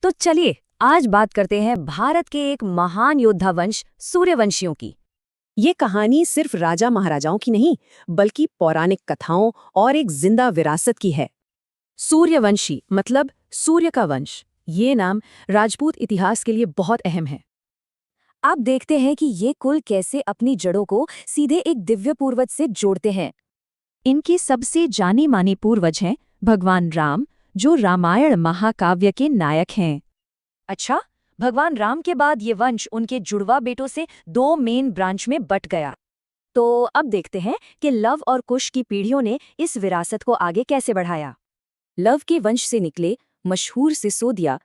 तो चलिए आज बात करते हैं भारत के एक महान योद्धा वंश सूर्यवंशियों की। ये कहानी सिर्फ राजा महाराजाओं की नहीं, बल्कि पौराणिक कथाओं और एक जिंदा विरासत की है। सूर्यवंशी मतलब सूर्य का वंश, ये नाम राजपूत इतिहास के लिए बहुत अहम है। अब देखते हैं कि ये कुल कैसे अपनी जड़ों को सीधे एक दिव्य पूर्वज से जोड़ते हैं। इनके सबसे जानी मानी पूर्वज हैं भगवान राम, जो रामायण महाकाव्य के नायक हैं। अच्छा, भगवान राम के बाद ये वंश उनके जुड़वा बेटों से दो मेन ब्रांच में बट गया। तो अब देखते हैं कि लव और कुश की पीढ़ियों ने इस विरासत को आगे कैसे बढ़ाया। लव के वंश से निकले मशहूर सिसोदिया,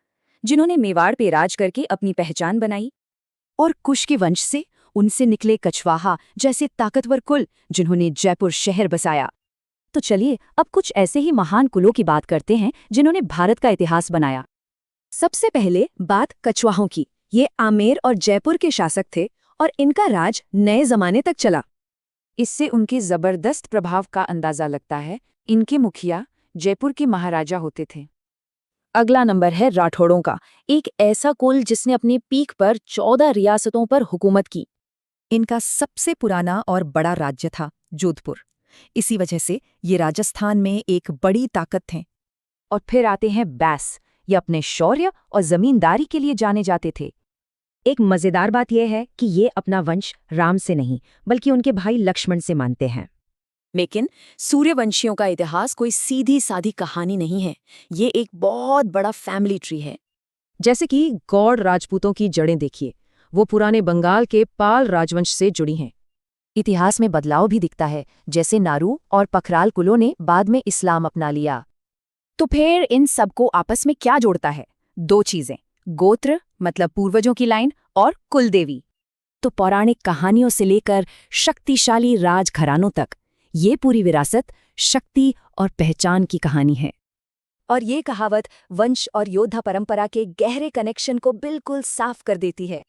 जिन्होंने मेवाड़ पे राज करके अपनी पहचान बनाई, और कुश के वंश से उनसे निकले कछवाहा जैसे ताकतवर कुल, जिन्होंने जयपुर शहर बसाया। तो चलिए अब कुछ ऐसे ही महान कुलों की बात करते हैं जिन्होंने भारत का इतिहास बनाया। सबसे पहले बात कछवाहों की। ये आमेर और जयपुर के शासक थे और इनका राज नए जमाने तक चला। इससे उनके जबरदस्त प्रभाव का अंदाजा लगता है। इनके मुखिया जयपुर के महाराजा होते थे। अगला नंबर है राठौड़ों का, एक ऐसा कुल जिसने अपने पीक पर 14 रियासतों पर हुकूमत की। इनका सबसे पुराना और बड़ा राज्य था जोधपुर। इसी वजह से ये राजस्थान में एक बड़ी ताकत थे। और फिर आते हैं बैस, ये अपने शौर्य और जमींदारी के लिए जाने जाते थे। एक मजेदार बात यह है कि ये अपना वंश राम से नहीं बल्कि उनके भाई लक्ष्मण से मानते हैं। लेकिन सूर्यवंशियों का इतिहास कोई सीधी सादी कहानी नहीं है। ये एक बहुत बड़ा फैमिली ट्री है। जैसे कि गौड़ राजपूतों की जड़ें देखिए, वो पुराने बंगाल के पाल राजवंश से जुड़ी हैं। इतिहास में बदलाव भी दिखता है, जैसे नारू और पखराल कुलों ने बाद में इस्लाम अपना लिया। तो फिर इन सबको आपस में क्या जोड़ता है? दो चीजें, गोत्र मतलब पूर्वजों की लाइन, और कुलदेवी। तो पौराणिक कहानियों से लेकर शक्तिशाली राजघरानों तक ये पूरी विरासत शक्ति और पहचान की कहानी है। और ये कहावत वंश और योद्धा परंपरा के गहरे कनेक्शन को बिल्कुल साफ कर देती है।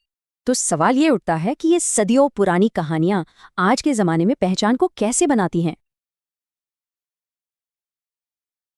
तो सवाल ये उठता है कि ये सदियों पुरानी कहानियां आज के जमाने में पहचान को कैसे बनाती हैं।